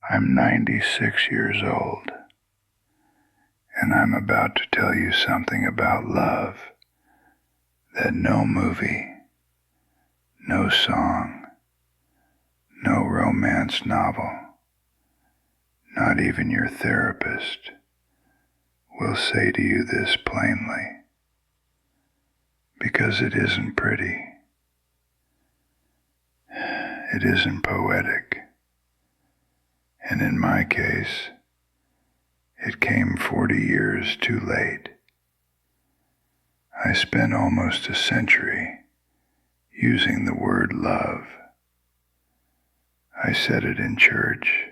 I'm 96 years old, and I'm about to tell you something about love that no movie, no song, no romance novel, not even your therapist, will say to you this plainly, because it isn't pretty. It isn't poetic. And in my case, it came 40 years too late. I spent almost a century using the word love. I said it in church,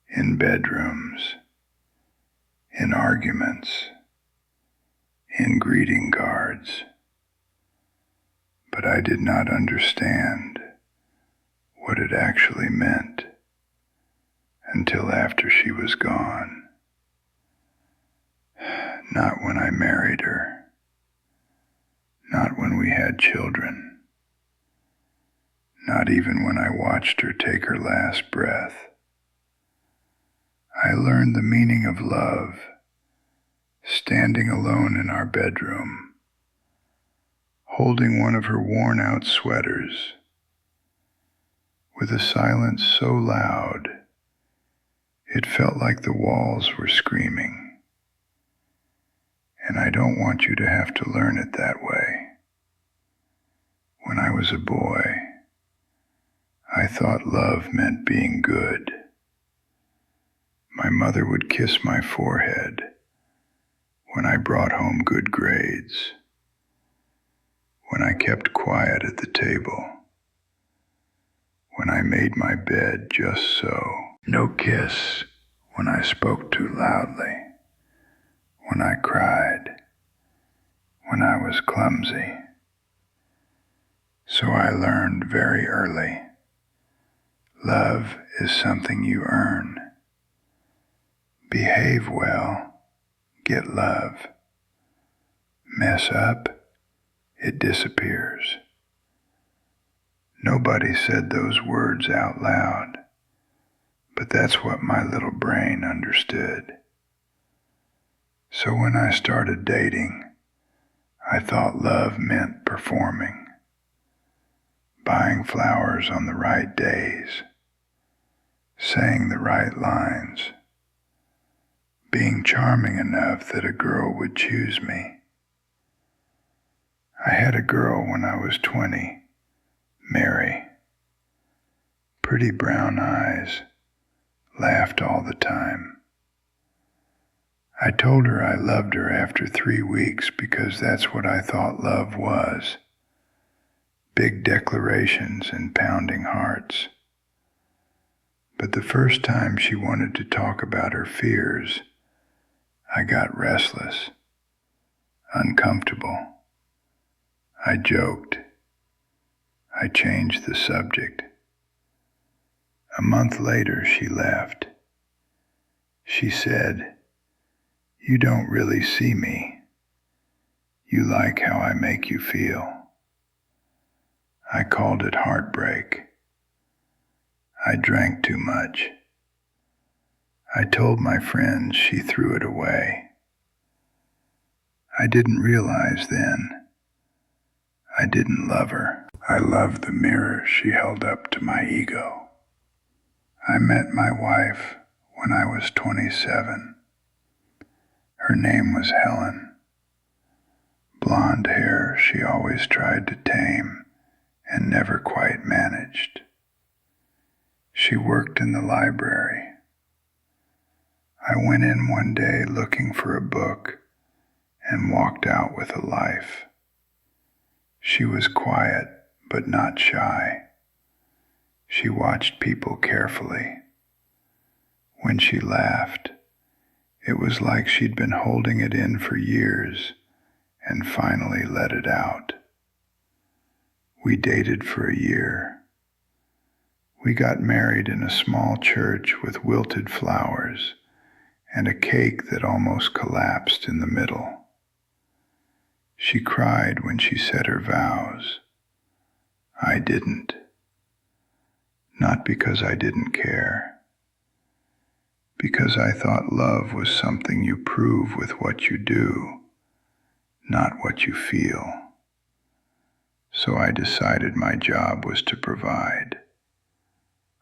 in bedrooms, in arguments, in greeting cards. But I did not understand what it actually meant until after she was gone. Not when I married her. Not when we had children. Not even when I watched her take her last breath. I learned the meaning of love standing alone in our bedroom, holding one of her worn-out sweaters, with a silence so loud it felt like the walls were screaming. And I don't want you to have to learn it that way. When I was a boy, I thought love meant being good. My mother would kiss my forehead when I brought home good grades, when I kept quiet at the table, when I made my bed just so. No kiss when I spoke too loudly, when I cried, when I was clumsy. So I learned very early, love is something you earn. Behave well, get love. Mess up, it disappears. Nobody said those words out loud, but that's what my little brain understood. So when I started dating, I thought love meant performing, buying flowers on the right days, saying the right lines, being charming enough that a girl would choose me. I had a girl when I was 20, Mary. Pretty brown eyes, laughed all the time. I told her I loved her after 3 weeks because that's what I thought love was. Big declarations and pounding hearts. But the first time she wanted to talk about her fears, I got restless, uncomfortable. I joked. I changed the subject. A month later, she left. She said, "You don't really see me. You like how I make you feel." I called it heartbreak. I drank too much. I told my friends she threw it away. I didn't realize then. I didn't love her. I loved the mirror she held up to my ego. I met my wife when I was 27. Her name was Helen. Blonde hair she always tried to tame and never quite managed. She worked in the library. I went in one day looking for a book and walked out with a life. She was quiet but not shy. She watched people carefully. When she laughed, it was like she'd been holding it in for years and finally let it out. We dated for a year. We got married in a small church with wilted flowers and a cake that almost collapsed in the middle. She cried when she said her vows. I didn't. Not because I didn't care, because I thought love was something you prove with what you do, not what you feel. So I decided my job was to provide.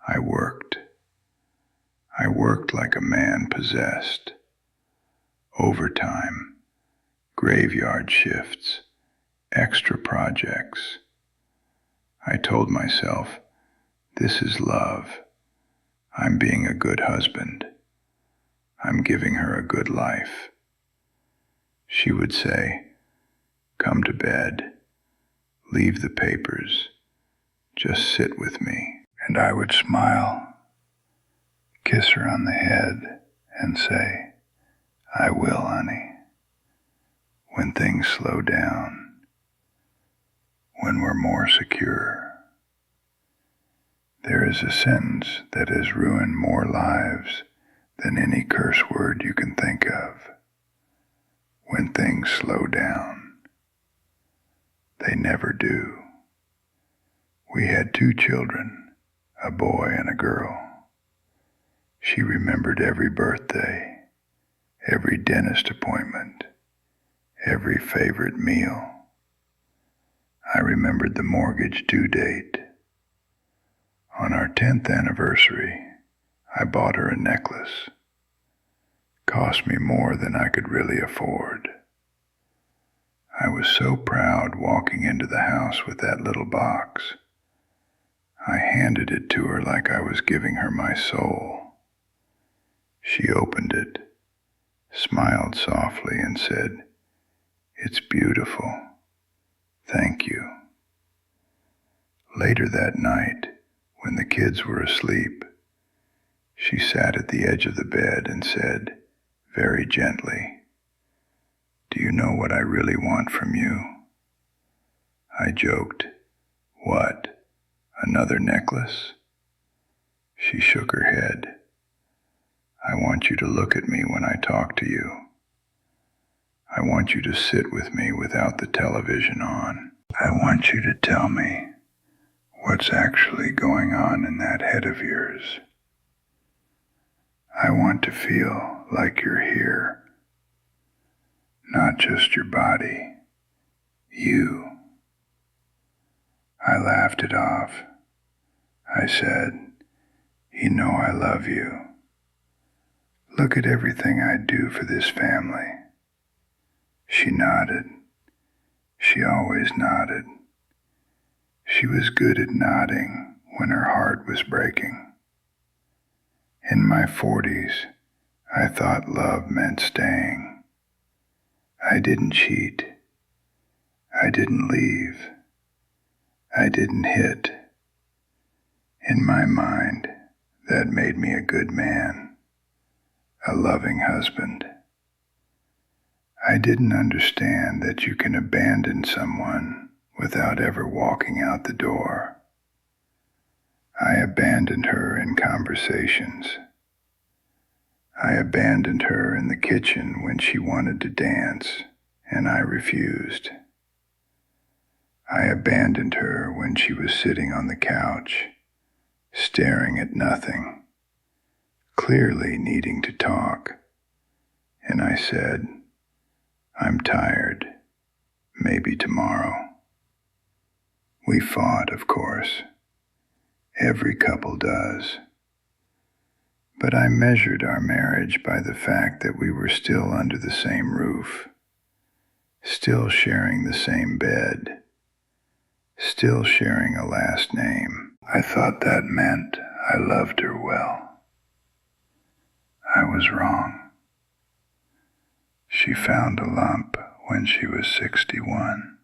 I worked. I worked like a man possessed. Overtime, graveyard shifts, extra projects. I told myself, this is love. I'm being a good husband. I'm giving her a good life. She would say, come to bed, leave the papers, just sit with me. And I would smile, kiss her on the head, and say, I will, honey. When things slow down, when we're more secure. There is a sentence that has ruined more lives than any curse word you can think of. When things slow down. They never do. We had 2 children, a boy and a girl. She remembered every birthday, every dentist appointment, every favorite meal. I remembered the mortgage due date. On our 10th anniversary, I bought her a necklace. Cost me more than I could really afford. I was so proud walking into the house with that little box. I handed it to her like I was giving her my soul. She opened it, smiled softly, and said, "It's beautiful. Thank you." Later that night, when the kids were asleep, she sat at the edge of the bed and said, very gently, "Do you know what I really want from you?" I joked, "What, another necklace?" She shook her head. "I want you to look at me when I talk to you. I want you to sit with me without the television on. I want you to tell me what's actually going on in that head of yours. I want to feel like you're here, not just your body, you." I laughed it off. I said, "You know I love you. Look at everything I do for this family." She nodded. She always nodded. She was good at nodding when her heart was breaking. In my 40s, I thought love meant staying. I didn't cheat. I didn't leave. I didn't hit. In my mind, that made me a good man, a loving husband. I didn't understand that you can abandon someone without ever walking out the door. I abandoned her in conversations. I abandoned her in the kitchen when she wanted to dance, and I refused. I abandoned her when she was sitting on the couch, staring at nothing, clearly needing to talk, and I said, "I'm tired. Maybe tomorrow." We fought, of course. Every couple does. But I measured our marriage by the fact that we were still under the same roof, still sharing the same bed, still sharing a last name. I thought that meant I loved her well. I was wrong. She found a lump when she was 61.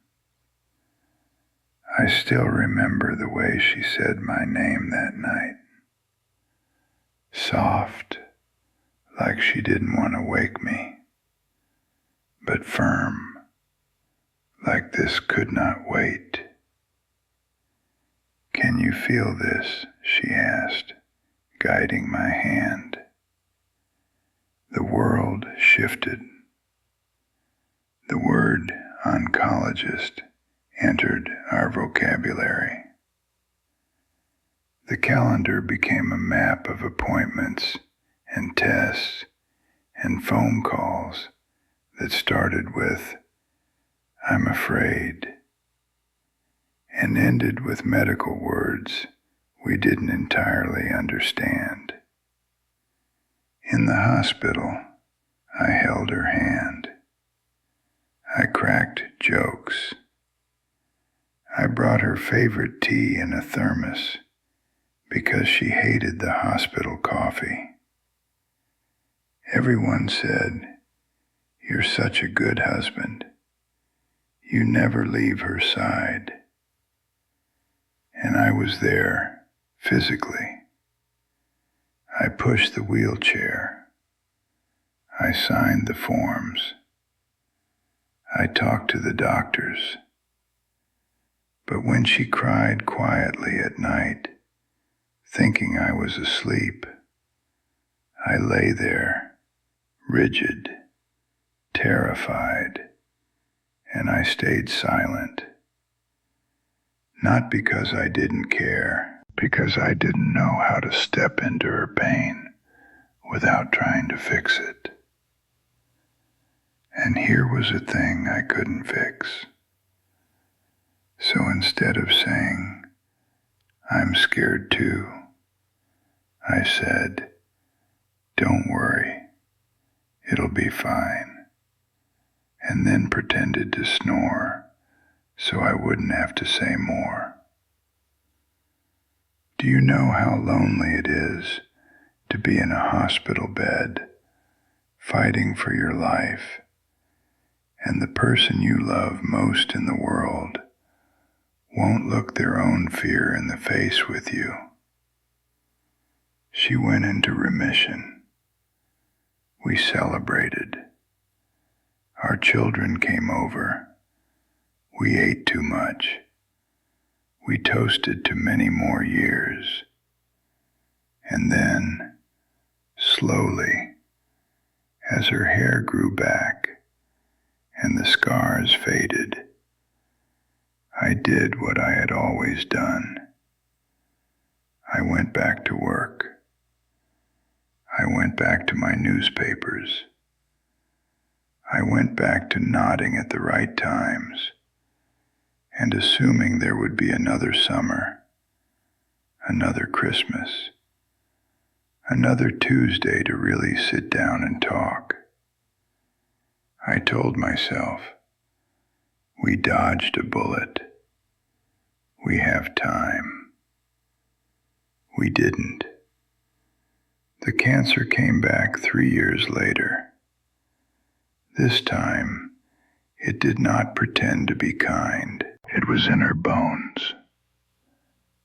I still remember the way she said my name that night. Soft, like she didn't want to wake me, but firm, like this could not wait. "Can you feel this?" she asked, guiding my hand. The world shifted. The word oncologist entered our vocabulary. The calendar became a map of appointments and tests and phone calls that started with, "I'm afraid," and ended with medical words we didn't entirely understand. In the hospital, I held her hand. I cracked jokes. I brought her favorite tea in a thermos because she hated the hospital coffee. Everyone said, "You're such a good husband. You never leave her side." And I was there, physically. I pushed the wheelchair. I signed the forms. I talked to the doctors. But when she cried quietly at night, thinking I was asleep, I lay there, rigid, terrified, and I stayed silent. Not because I didn't care, because I didn't know how to step into her pain without trying to fix it. And here was a thing I couldn't fix. So instead of saying, "I'm scared too," I said, "Don't worry, it'll be fine," and then pretended to snore so I wouldn't have to say more. Do you know how lonely it is to be in a hospital bed, fighting for your life, and the person you love most in the world won't look their own fear in the face with you? She went into remission. We celebrated. Our children came over. We ate too much. We toasted to many more years. And then, slowly, as her hair grew back and the scars faded, I did what I had always done. I went back to work. I went back to my newspapers. I went back to nodding at the right times and assuming there would be another summer, another Christmas, another Tuesday to really sit down and talk. I told myself, we dodged a bullet. We have time. We didn't. The cancer came back 3 years later. This time, it did not pretend to be kind. It was in her bones,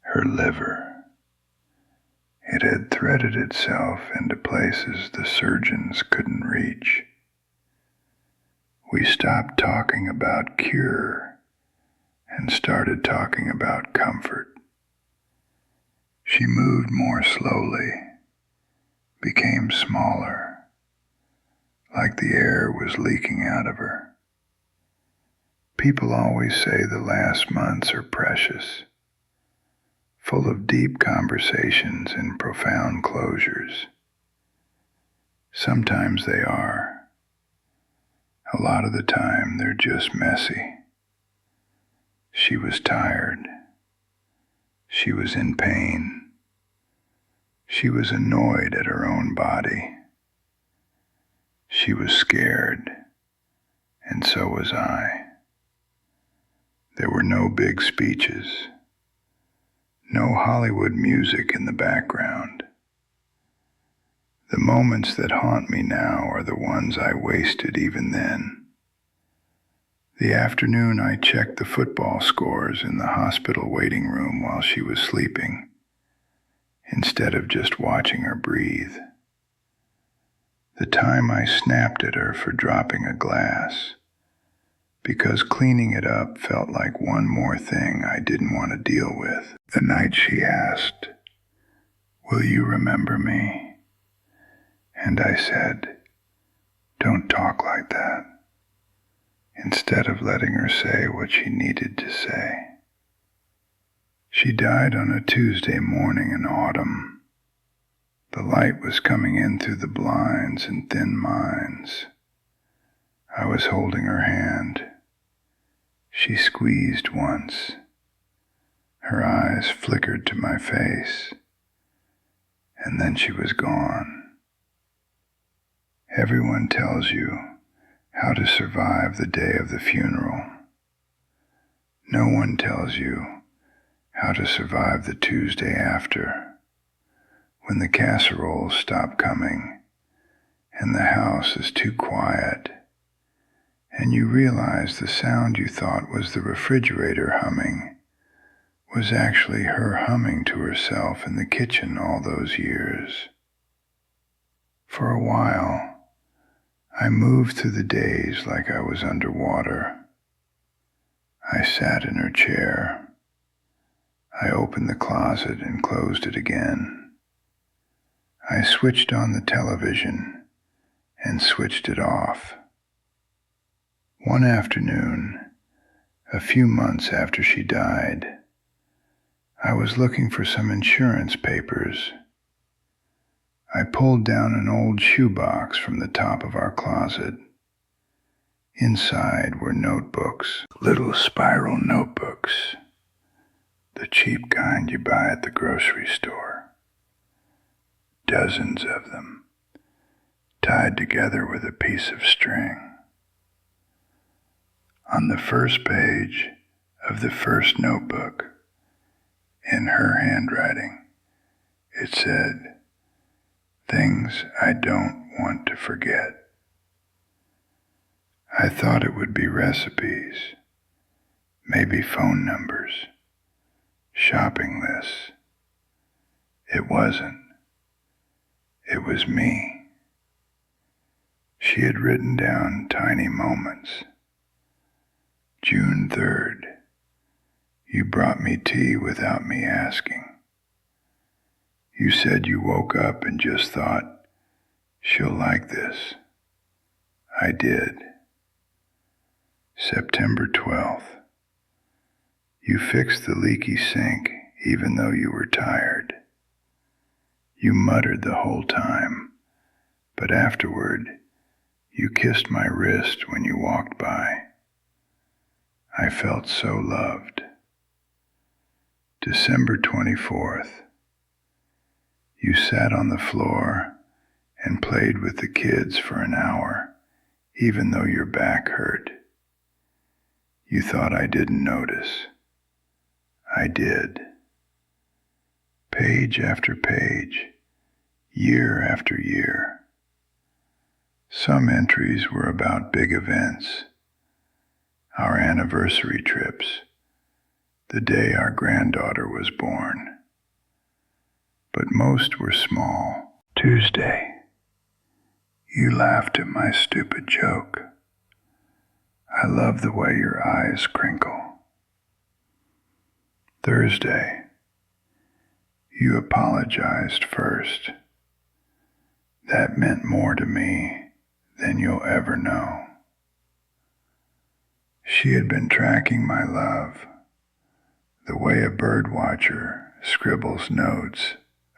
her liver. It had threaded itself into places the surgeons couldn't reach. We stopped talking about cure and started talking about comfort. She moved more slowly, became smaller, like the air was leaking out of her. People always say the last months are precious, full of deep conversations and profound closures. Sometimes they are. A lot of the time they're just messy. She was tired. She was in pain. She was annoyed at her own body. She was scared, and so was I. There were no big speeches, no Hollywood music in the background. The moments that haunt me now are the ones I wasted even then. The afternoon I checked the football scores in the hospital waiting room while she was sleeping, instead of just watching her breathe. The time I snapped at her for dropping a glass, because cleaning it up felt like one more thing I didn't want to deal with. The night she asked, "Will you remember me?" And I said, "Don't talk like that," instead of letting her say what she needed to say. She died on a Tuesday morning in autumn. The light was coming in through the blinds and thin minds. I was holding her hand. She squeezed once. Her eyes flickered to my face, and then she was gone. Everyone tells you how to survive the day of the funeral. No one tells you how to survive the Tuesday after, when the casseroles stop coming and the house is too quiet, and you realize the sound you thought was the refrigerator humming was actually her humming to herself in the kitchen all those years. For a while, I moved through the days like I was underwater. I sat in her chair. I opened the closet and closed it again. I switched on the television and switched it off. One afternoon, a few months after she died, I was looking for some insurance papers. I pulled down an old shoebox from the top of our closet. Inside were notebooks, little spiral notebooks, the cheap kind you buy at the grocery store. Dozens of them, tied together with a piece of string. On the first page of the first notebook, in her handwriting, it said, "Things I don't want to forget." I thought it would be recipes, maybe phone numbers, shopping lists. It wasn't. It was me. She had written down tiny moments. June 3rd, you brought me tea without me asking. You said you woke up and just thought, she'll like this. I did. September 12th, you fixed the leaky sink even though you were tired. You muttered the whole time, but afterward, you kissed my wrist when you walked by. I felt so loved. December 24th, you sat on the floor and played with the kids for an hour, even though your back hurt. You thought I didn't notice. I did. Page after page, year after year. Some entries were about big events, our anniversary trips, the day our granddaughter was born. But most were small. Tuesday, you laughed at my stupid joke. I love the way your eyes crinkle. Thursday, you apologized first. That meant more to me than you'll ever know. She had been tracking my love, the way a bird watcher scribbles notes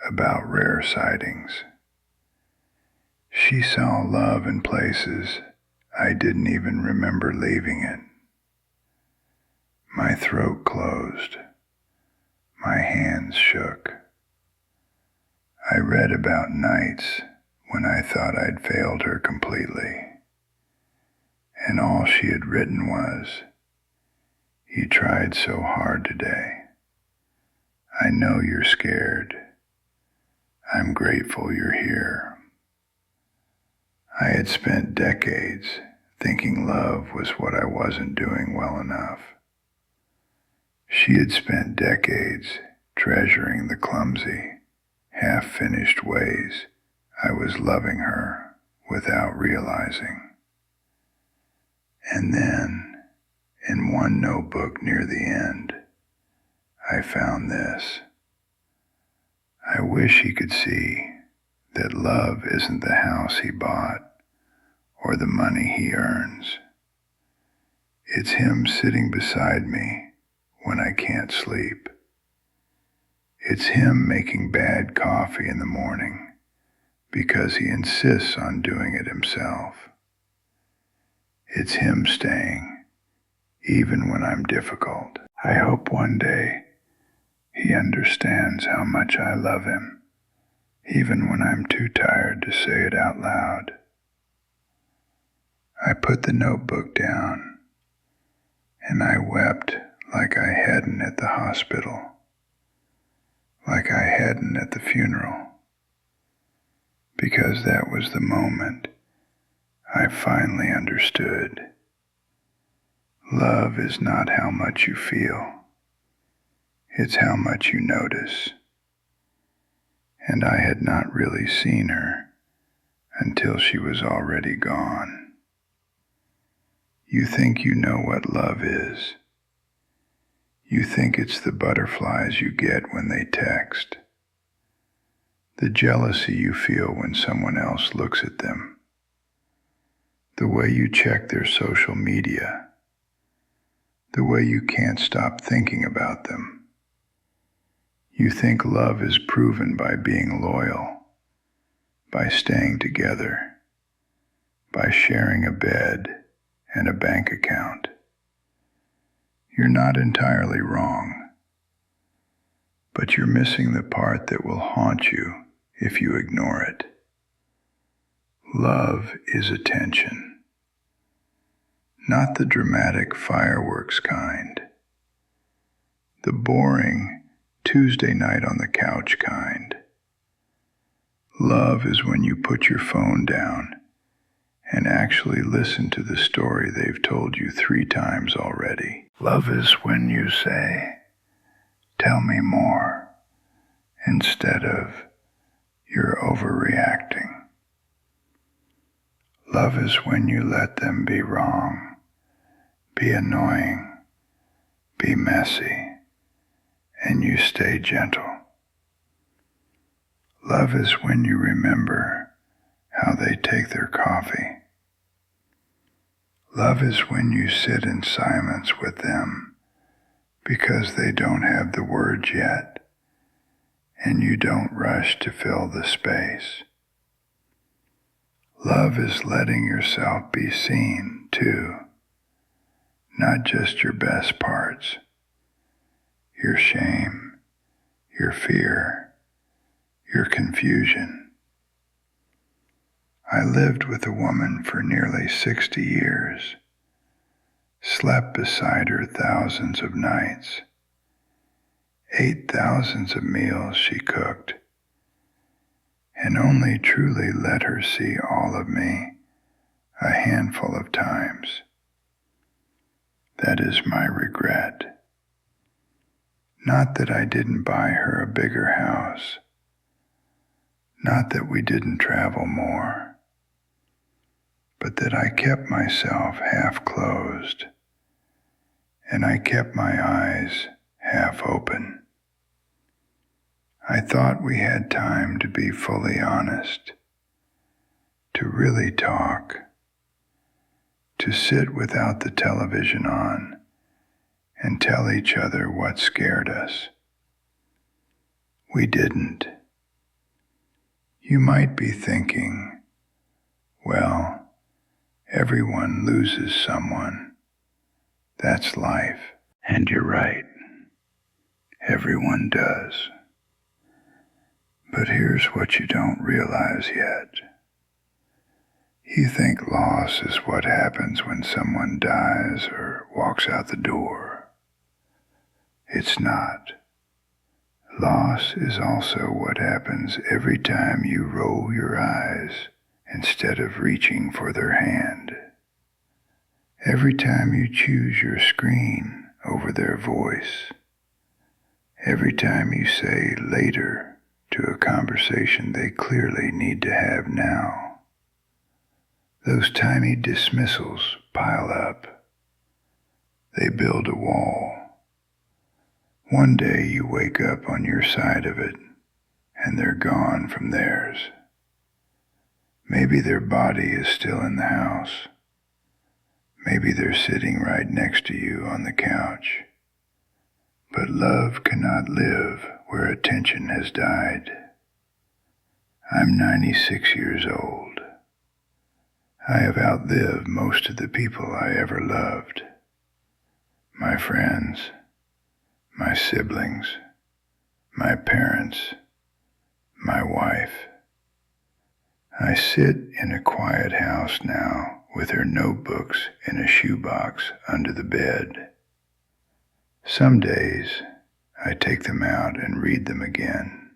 about rare sightings. She saw love in places I didn't even remember leaving it. My throat closed. My hands shook. I read about nights when I thought I'd failed her completely, and all she had written was, "You tried so hard today. I know you're scared. I'm grateful you're here." I had spent decades thinking love was what I wasn't doing well enough. She had spent decades treasuring the clumsy, half-finished ways I was loving her without realizing. And then, in one notebook near the end, I found this. I wish he could see that love isn't the house he bought or the money he earns. It's him sitting beside me when I can't sleep. It's him making bad coffee in the morning because he insists on doing it himself. It's him staying, even when I'm difficult. I hope one day he understands how much I love him, even when I'm too tired to say it out loud. I put the notebook down, and I wept like I hadn't at the hospital, like I hadn't at the funeral, because that was the moment I finally understood. Love is not how much you feel, it's how much you notice. And I had not really seen her until she was already gone. You think you know what love is. You think it's the butterflies you get when they text, the jealousy you feel when someone else looks at them, the way you check their social media, the way you can't stop thinking about them. You think love is proven by being loyal, by staying together, by sharing a bed and a bank account. You're not entirely wrong, but you're missing the part that will haunt you if you ignore it. Love is attention, not the dramatic fireworks kind, the boring Tuesday night on the couch kind. Love is when you put your phone down and actually listen to the story they've told you 3 times already. Love is when you say, "Tell me more," instead of, "You're overreacting." Love is when you let them be wrong, be annoying, be messy, and you stay gentle. Love is when you remember how they take their coffee. Love is when you sit in silence with them because they don't have the words yet, and you don't rush to fill the space. Love is letting yourself be seen, too, not just your best parts, your shame, your fear, your confusion. I lived with a woman for nearly 60 years, slept beside her thousands of nights, ate thousands of meals she cooked, and only truly let her see all of me a handful of times. That is my regret. Not that I didn't buy her a bigger house, not that we didn't travel more, but that I kept myself half closed, and I kept my eyes half open. I thought we had time to be fully honest, to really talk, to sit without the television on and tell each other what scared us. We didn't. You might be thinking, well, everyone loses someone. That's life. And you're right. Everyone does. But here's what you don't realize yet. You think loss is what happens when someone dies or walks out the door. It's not. Loss is also what happens every time you roll your eyes instead of reaching for their hand. Every time you choose your screen over their voice. Every time you say later to a conversation they clearly need to have now. Those tiny dismissals pile up. They build a wall. One day you wake up on your side of it, and they're gone from theirs. Maybe their body is still in the house. Maybe they're sitting right next to you on the couch. But love cannot live where attention has died. I'm 96 years old. I have outlived most of the people I ever loved. My friends, my siblings, my parents, my wife. I sit in a quiet house now with her notebooks in a shoebox under the bed. Some days I take them out and read them again,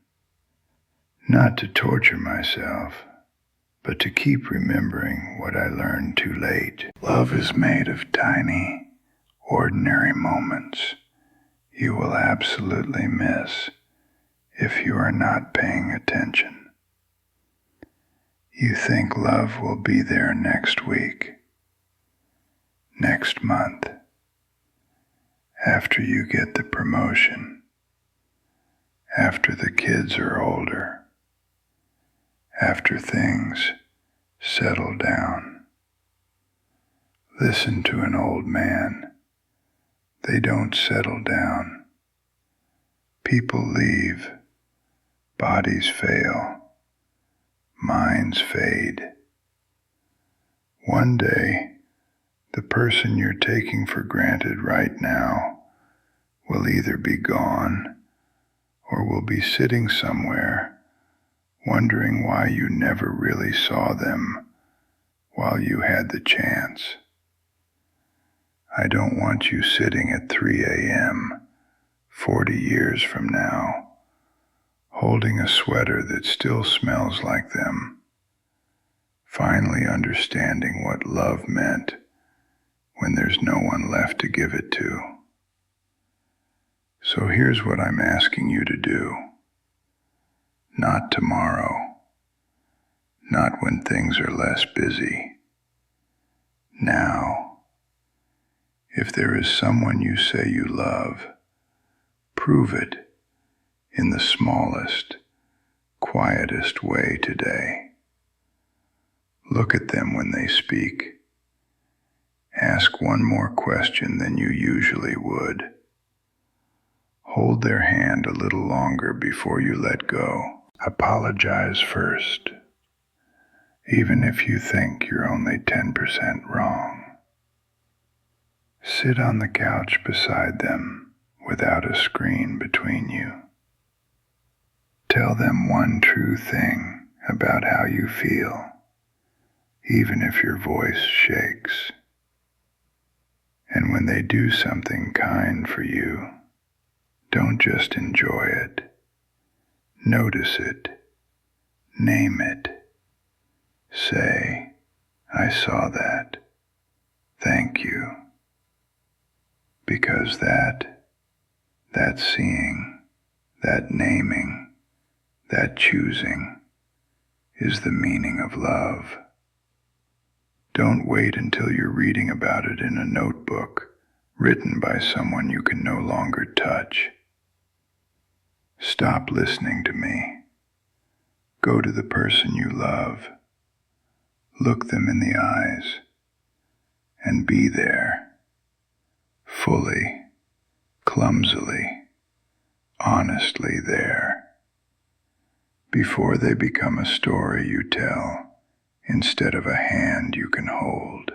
not to torture myself, but to keep remembering what I learned too late. Love is made of tiny, ordinary moments you will absolutely miss if you are not paying attention. You think love will be there next week, next month, after you get the promotion, after the kids are older, after things settle down. Listen to an old man. They don't settle down. People leave, bodies fail, minds fade. One day, the person you're taking for granted right now will either be gone or will be sitting somewhere wondering why you never really saw them while you had the chance. I don't want you sitting at 3 a.m. 40 years from now, holding a sweater that still smells like them, finally understanding what love meant when there's no one left to give it to. So here's what I'm asking you to do. Not tomorrow, not when things are less busy. Now, if there is someone you say you love, prove it in the smallest, quietest way today. Look at them when they speak. Ask one more question than you usually would. Hold their hand a little longer before you let go. Apologize first, even if you think you're only 10% wrong. Sit on the couch beside them without a screen between you. Tell them one true thing about how you feel, even if your voice shakes. And when they do something kind for you, don't just enjoy it. Notice it. Name it. Say, I saw that. Thank you. Because that seeing, that naming, that choosing is the meaning of love. Don't wait until you're reading about it in a notebook written by someone you can no longer touch. Stop listening to me. Go to the person you love. Look them in the eyes and be there, fully, clumsily, honestly there, before they become a story you tell instead of a hand you can hold.